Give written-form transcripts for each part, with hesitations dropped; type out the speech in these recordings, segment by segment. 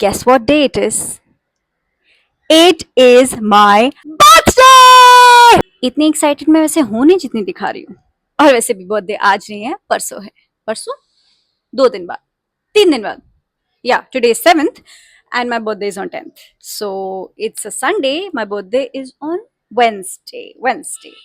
Guess what day it is? It is my birthday! इतनी excited मैं वैसे हूं नहीं जितनी दिखा रही हूँ। और वैसे भी बर्थडे आज नहीं है, परसों है। परसों? 2 दिन बाद, 3 दिन बाद। Yeah, today is 7th and my birthday is on 10th. So it's a Sunday. My birthday is on Wednesday. Wednesday.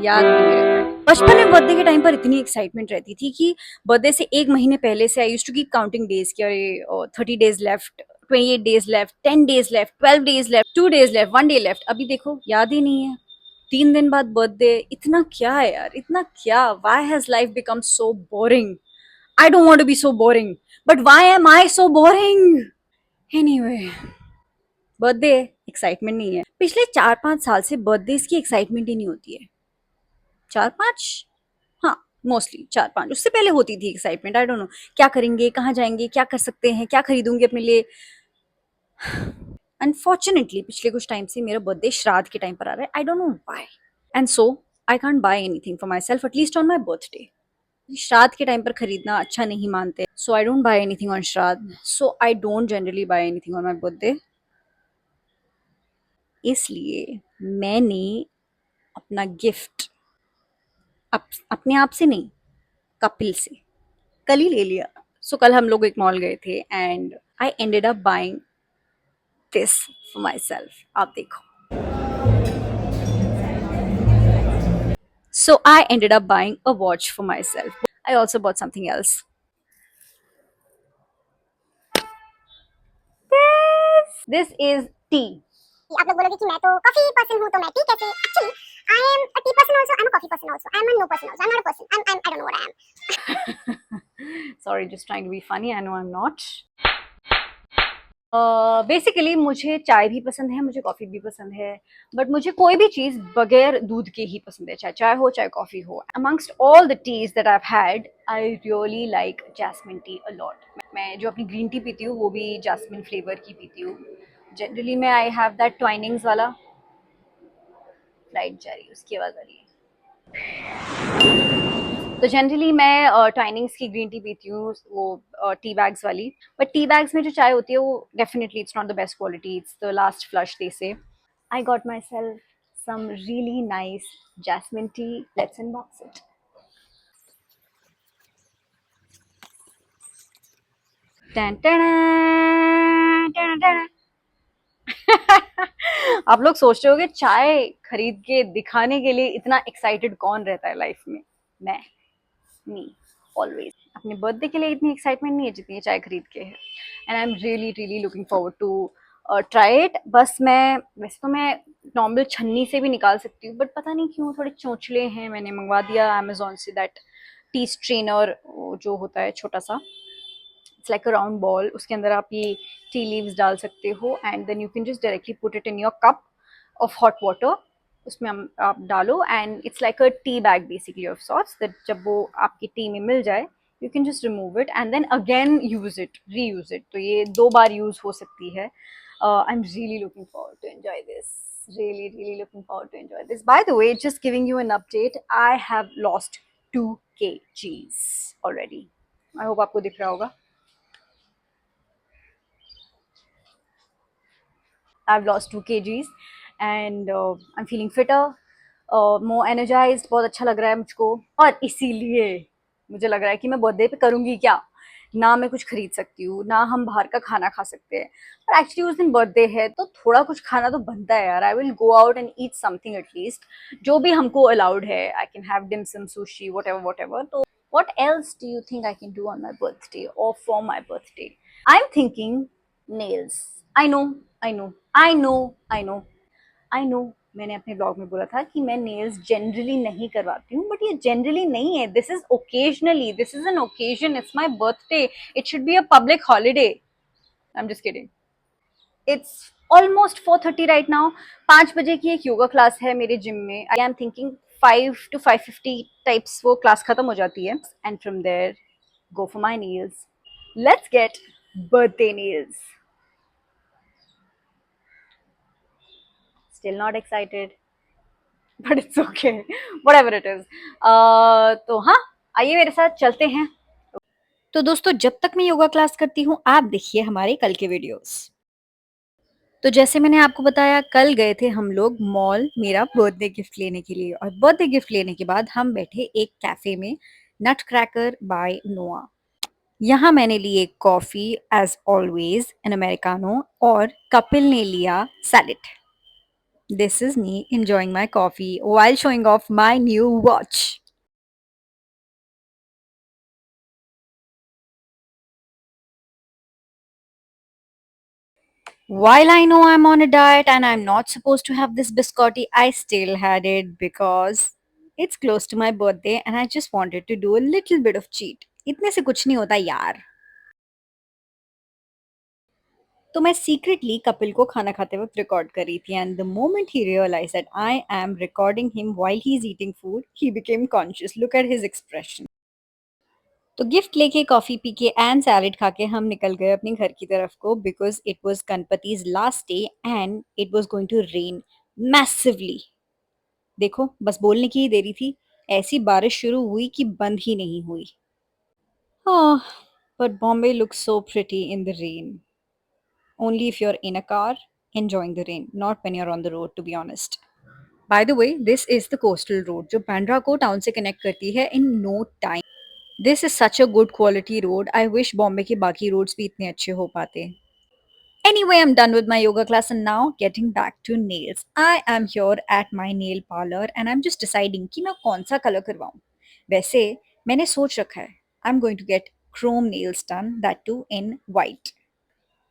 याद भी नहीं रहता है। बचपन में बर्थडे के टाइम पर इतनी एक्साइटमेंट रहती थी कि बर्थडे से 1 महीने पहले से I used to keep counting days कि अरे 30 days left, 28 days left, 10 days left, 12 days left, 2 days left, 1 day left. अभी देखो याद ही नहीं है। 3 दिन बाद बर्थडे। इतना क्या है यार, इतना क्या? Why has life become so boring? I don't want to be so boring. But why am I so boring? Anyway, birthday excitement नहीं है। पिछले 4-5 साल से बर्थडे की एक्साइटमेंट ही नहीं होती है। 4-5, हाँ, मोस्टली 4-5। उससे पहले होती थी एक्साइटमेंट। आई डोंट नो क्या करेंगे, कहाँ जाएंगे, क्या कर सकते हैं, क्या खरीदूंगी अपने लिए। अनफॉर्चुनेटली पिछले कुछ टाइम से मेरा बर्थडे श्राद्ध के टाइम पर आ रहा है। I don't know why. And so I can't buy anything for myself at least on my birthday. Shraddh के टाइम पर खरीदना अच्छा नहीं मानते। So I don't buy anything on Shraddh. So I don't generally buy anything on my birthday. इसलिए मैंने अपना gift अपने आप से नहीं, कपिल से कल ही ले लिया। सो कल हम लोग एक मॉल गए थे and I ended up buying this for my self. आप देखो। So I ended up buying a watch for myself. I also bought something else. This is tea. आप लोग बोलोगे कि मैं तो कॉफी पर्सन हूं तो मैं टी कैसे actually I am a tea person also I am a coffee person also I am a no person also I am not a person I don't know what I am Sorry, just trying to be funny. I know I'm not. Basically मुझे चाय भी पसंद है, मुझे coffee भी पसंद है, but मुझे कोई भी चीज़ बगैर दूध के ही पसंद है, चाहे चाय हो चाहे कॉफ़ी हो। Amongst all the teas that I had, I really like jasmine tea a lot. मैं जो अपनी ग्रीन टी पीती हूँ वो भी जैस्मिन फ्लेवर की पीती हूँ। जनरली मैं आई हैव दैट ट्वाइनिंग्स वाला। लाइट जा रही है, उसकी आवाज़ आ रही है। तो जनरली मैं ट्वाइनिंग्स की ग्रीन टी पीती हूँ, वो टी बैग्स वाली। बट टी बैग्स में जो चाय होती है वो definitely it's not the best quality, it's the last flush they say. I got myself some really nice jasmine tea. Let's unbox it. टन टन टन टन। आप लोग सोच रहे होगे चाय खरीद के दिखाने के लिए इतना एक्साइटेड कौन रहता है लाइफ में? मैं, मी, ऑलवेज। अपने बर्थडे के लिए इतनी एक्साइटमेंट नहीं है जितनी चाय खरीद के है। And I am really really looking forward to try it. बस मैं, वैसे तो मैं नॉर्मल छन्नी से भी निकाल सकती हूँ, बट पता नहीं क्यों थोड़े चोंचले हैं। मैंने मंगवा दिया Amazon say that T strainer, जो होता है छोटा सा, it's like a round ball. उसके अंदर आप ये टी लीव्स डाल सकते हो and then you can just directly put it in your cup of hot water. उसमें आप डालो and it's like a tea bag basically of sorts, that जब वो आपकी टी में मिल जाए you can just remove it and then again use it, reuse it. तो ये 2 बार यूज हो सकती है। I am really looking forward to enjoy this. Really, really looking forward to enjoy this. By the way, just giving you an update, I have lost 2 kgs already. I hope आपको दिख रहा होगा। I've lost 2 kgs and I'm feeling fitter, more energized। बहुत अच्छा लग रहा है मुझको। और इसीलिए मुझे लग रहा है कि मैं बर्थडे पे करूँगी क्या? ना मैं कुछ खरीद सकती हूँ, ना हम बाहर का खाना खा सकते हैं। पर एक्चुअली उस दिन बर्थडे है तो थोड़ा कुछ खाना तो बनता है यार। I will go out and eat something at least, जो भी हमको अलाउड है। I can have dim sum sushi, whatever. तो what else do you think I can do on my birthday or for my birthday? I'm thinking nails. I know, I know, I know, I know, I know। मैंने अपने blog में बोला था कि मैं nails generally नहीं करवाती हूँ, बट ये जनरली नहीं है। This is occasionally, this is an occasion, it's my birthday, it should be a public holiday. I am just kidding. It's almost 4:30 right now. 5 बजे की एक योगा क्लास है मेरे जिम में। I am thinking 5 to 5:50 types वो class खत्म हो जाती है and from there go for my nails. Let's get birthday nails. Still not excited, but it's okay. Whatever it is. तो हाँ, आइए मेरे साथ चलते हैं। तो दोस्तों जब तक मैं योगा क्लास करती हूँ आप देखिए हमारे कल के वीडियोस। तो जैसे मैंने आपको बताया कल गए थे हम लोग मॉल मेरा बर्थडे गिफ्ट लेने के लिए और बर्थडे गिफ्ट लेने के बाद हम बैठे एक कैफे में नट क्रैकर बाय नोआ। यहाँ मैंने ली एक coffee as always an americano और कपिल ने लिया salad. This is me enjoying my coffee while showing off my new watch. While I know I'm on a diet and I'm not supposed to have this biscotti, I still had it because it's close to my birthday and I just wanted to do a little bit of cheat. इतने से कुछ नहीं होता यार। तो मैं secretly Kapil को खाना खाते वक्त रिकॉर्ड कर रही थी and the moment he realise that I am recording him while he is eating food he became conscious. Look at his expression. तो गिफ्ट लेके कॉफी पी के एंड सैलेड खा के हम निकल गए अपने घर की तरफ को because it was Ganpati's last day and it was going to rain massively. देखो बस बोलने की ही देरी थी, ऐसी बारिश शुरू हुई कि बंद ही नहीं हुई। Oh, but Bombay looks so pretty in the rain. Only if you're in a car enjoying the rain, not when you're on the road, to be honest. By the way, this is the coastal road जो बांद्रा को town से connect करती है in no time. This is such a good quality road. I wish Bombay के बाकी roads भी इतने अच्छे हो पाते। Anyway, I'm done with my yoga class and now getting back to nails. I am here at my nail parlor and I'm just deciding कि मैं कौन सा कलर करवाऊं। वैसे मैंने सोच रखा है I'm going to get chrome nails done, that too in white.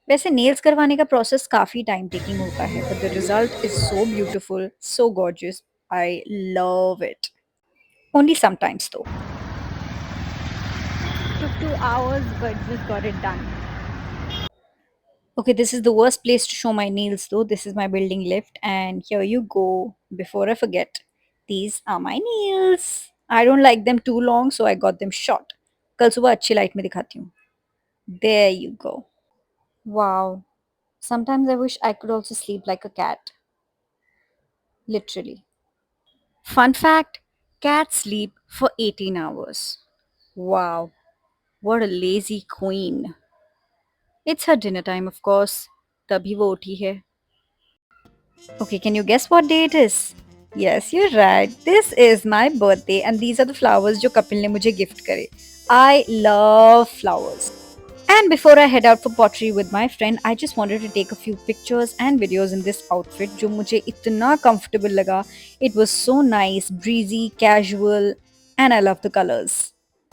वैसे नेल्स करवाने का प्रोसेस काफ़ी टाइम टेकिंग होता है but the result is so beautiful, so gorgeous. I love it. Only sometimes though. Took 2 hours but just got it done. Okay, this is the worst place to show my nails though. This is my building lift and here you go. Before I forget, these are my nails. I don't like them too long so I got them short. कल सुबह अच्छी light में दिखाती हूँ। There you go. Wow. Sometimes I wish I could also sleep like a cat. Literally. Fun fact, cats sleep for 18 hours. Wow, what a lazy queen. It's her dinner time, of course. तभी वो उठी है. Okay, can you guess what day it is? Yes, you're right. This is my birthday and these are the flowers जो कपिल ने मुझे gift करे. I love flowers. And before I head out for pottery with my friend, I just wanted to take a few pictures and videos in this outfit जो मुझे इतना comfortable लगा. It was so nice, breezy, casual, and I love the colors.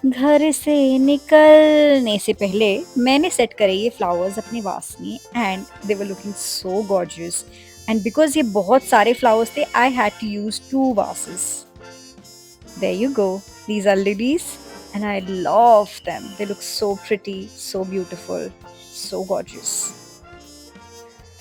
घर से निकलने से पहले मैंने सेट करे ये फ्लावर्स अपने वास में and they were looking so gorgeous and because ये बहुत सारे फ्लावर्स थे I had to use 2 vases. There you go. These are lilies and I love them. They look so pretty, so beautiful, so gorgeous.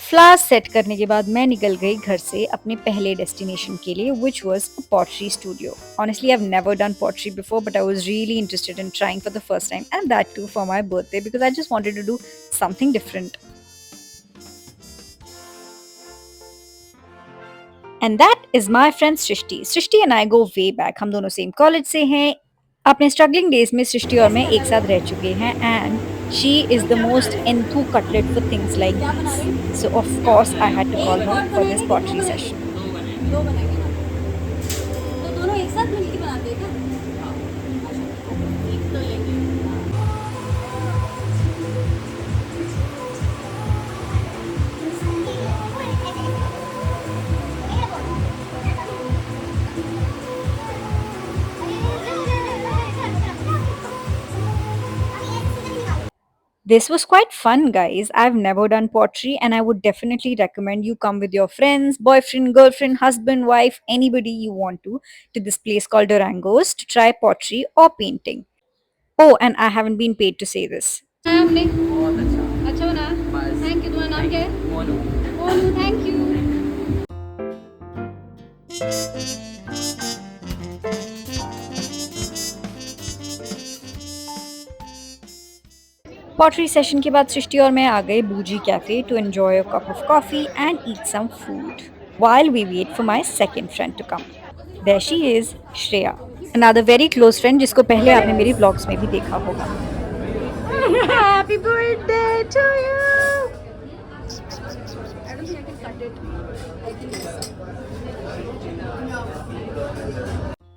Flowers set करने के बाद मैं निकल गई घर से अपने पहले डेस्टिनेशन के लिए which was a pottery studio. Honestly, I've never done pottery before but I was really interested in trying for the first time and that too for my birthday because I just wanted to do something different. And that is my friend Srishti. Srishti and I go way back. हम दोनों same college से हैं. अपने struggling days में सृष्टि और मैं एक साथ रह चुके हैं and she is the most into cutlet for things like this. So of course I had to call her for this pottery session. दो बनाएंगे ना, तो दोनों एक साथ मिलके बनाते हैं क्या? एक तो लेंगे। This was quite fun, guys. I've never done pottery and I would definitely recommend you come with your friends, boyfriend, girlfriend, husband, wife, anybody you want to this place called Durangos to try pottery or painting. Oh, and I haven't been paid to say this. बनाया हमने, अच्छा बना। Thank you. तुम्हारा नाम क्या है? Monu. Monu, thank you. Pottery session के बाद सृष्टि और मैं आ गए बूजी cafe to enjoy a cup of coffee and eat some food while we wait for my second friend to come. There she is, Shreya, another very close friend जिसको पहले आपने मेरी vlogs में भी देखा होगा. Happy birthday to you. I don't think I can cut it. I think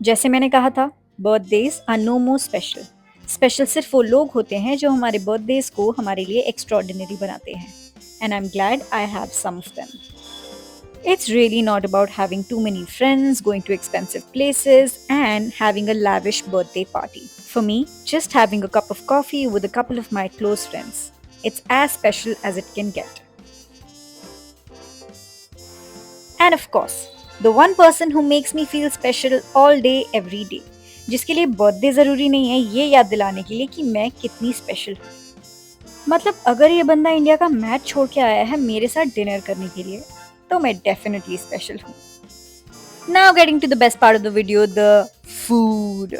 जैसे मैंने कहा था, birthdays are no more special. Special सिर्फ वो लोग होते हैं जो हमारे बर्थडेज को हमारे लिए एक्स्ट्रॉर्डिनरी बनाते हैं. And I am glad I have some of them. It's really not about having too many friends, going to expensive places, and having a lavish birthday party. For me, just having a cup of coffee with a couple of my close friends. It's as special as it can get. And of course, the one person who makes me feel special all day, every day. जिसके लिए birthday जरूरी नहीं है ये याद दिलाने के लिए कि मैं कितनी स्पेशल हूँ. मतलब अगर ये बंदा इंडिया का मैच छोड़ के आया है मेरे साथ डिनर करने के लिए तो मैं डेफिनेटली स्पेशल हूँ. Now getting to the best part of the video, the food.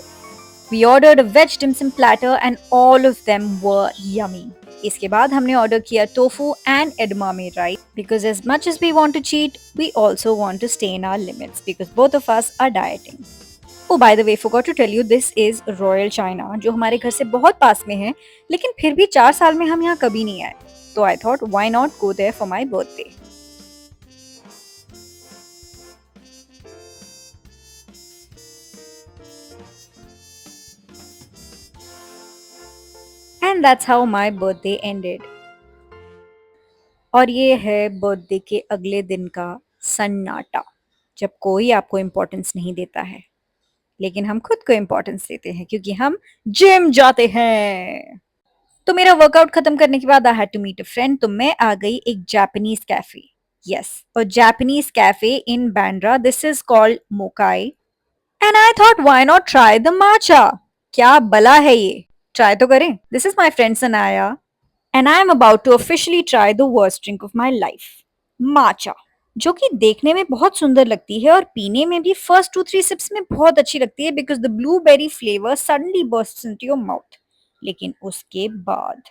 We ordered a veg dim sum platter and all of them were yummy. इसके बाद हमने ऑर्डर किया tofu and edamame rice because as much as we want to cheat, we also want to stay in our limits because both of us are dieting. Oh, by the way, forgot to tell you this is Royal China जो हमारे घर से बहुत पास में है लेकिन फिर भी 4 साल में हम यहाँ कभी नहीं आए. तो I thought why not go there for my birthday. And that's how my birthday ended. और ये है बर्थडे के अगले दिन का सन्नाटा जब कोई आपको इम्पोर्टेंस नहीं देता है लेकिन हम खुद को इम्पोर्टेंस देते हैं क्योंकि हम जिम जाते हैं. तो मेरा वर्कआउट खत्म करने के बाद I had to meet a friend तो मैं आ गई एक जापानीज कैफे. यस, और Japanese cafe in Bandra. This is called Mokai and I thought why not try the matcha. क्या भला है ये, ट्राई तो करें. This is my friend Sanaya and I am about to officially try the worst drink of my life, matcha, जो कि देखने में बहुत सुंदर लगती है और पीने में भी फर्स्ट 2-3 सिप्स में बहुत अच्छी लगती है because the blueberry flavor suddenly bursts into your mouth. लेकिन उसके बाद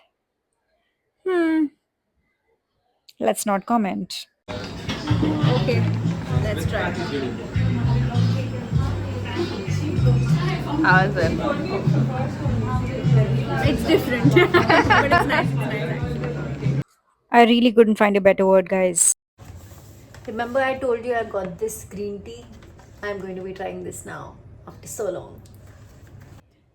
let's not comment. okay, let's try. How is it? It's different, but it's nice. It's nice. I really couldn't find a better word, guys. Remember I told you I got this green tea? I'm going to be trying this now after so long.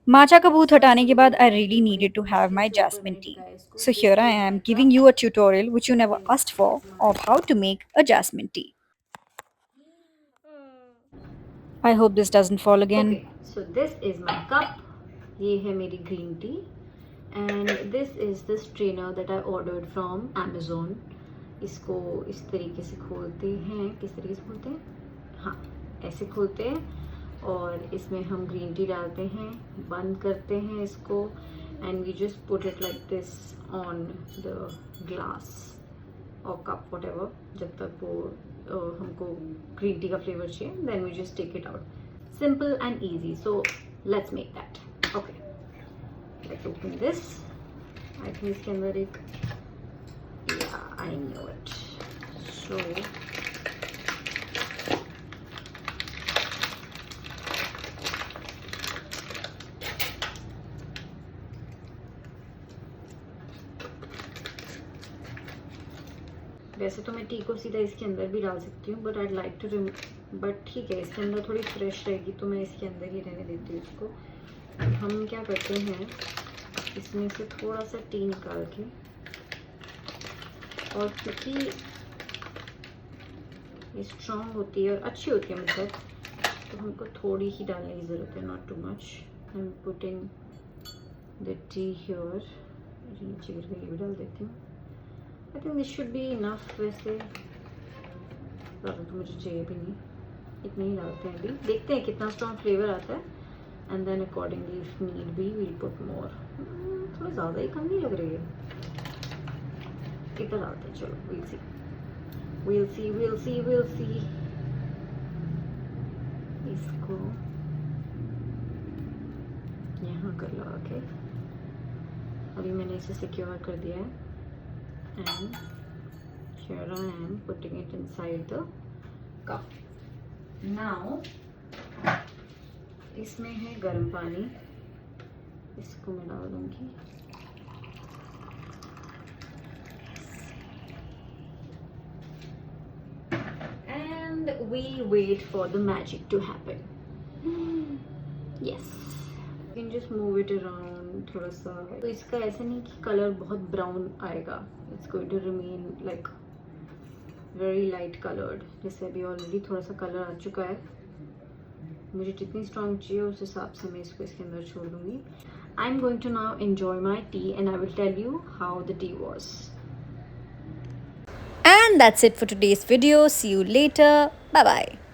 Matcha का भूत हटाने के बाद I really needed to have my jasmine tea. So here I am giving you a tutorial which you never asked for of how to make a jasmine tea. I hope this doesn't fall again. Okay, so this is my cup. ये है मेरी green tea. And this is the strainer that I ordered from Amazon. इसको इस तरीके से खोलते हैं. किस तरीके से खोलते हैं? हाँ, ऐसे खोलते हैं और इसमें हम ग्रीन टी डालते हैं, बंद करते हैं इसको and we just put it like this on the glass or cup, whatever, जब तक वो हमको ग्रीन टी का फ्लेवर चाहिए. Then we just take it out. Simple and easy. So let's make that. Okay. Let's open this. I think इसके अंदर एक, yeah, I knew it. So वैसे तो मैं टी को सीधा इसके अंदर भी डाल सकती हूँ but I'd like to but ठीक है इसके अंदर थोड़ी फ्रेश रहेगी तो मैं इसके अंदर ही रहने देती हूँ इसको. हम क्या करते हैं इसमें से थोड़ा सा टी निकाल के, और क्योंकि ये स्ट्रॉन्ग होती है और अच्छी होती है मतलब, तो हमको थोड़ी ही डालने की ज़रूरत है, not too much. I am putting the T here. नीचे गिर गई, ये भी डाल देती हूँ. I think this should be enough. वैसे ज़्यादा तो मुझे चाहिए भी नहीं, इतने ही डालते हैं. अभी देखते हैं कितना स्ट्रॉन्ग फ्लेवर आता है and then accordingly if need be we'll put more. थोड़ा ज़्यादा ही कम नहीं लग रही है, इतना डालते हैं. चलो we'll see. इसको यहाँ कर लगा के अभी मैंने इसे सिक्योर कर दिया है and here I am putting it inside the cup. Now इसमें है गर्म पानी, इसको मैं डाल दूँगी. we wait for the magic to happen. Yes. You can just move it around थोड़ा सा. तो इसका ऐसा नहीं कि कलर बहुत ब्राउन आएगा. It's going to remain like very light colored. जैसे अभी ऑलरेडी थोड़ा सा कलर आ चुका है. मुझे जितनी स्ट्रॉन्ग चाहिए उस हिसाब से मैं इसको इसके अंदर छोड़ दूंगी. I'm going to now enjoy my tea and I will tell you how the tea was. And that's it for today's video. See you later. Bye bye.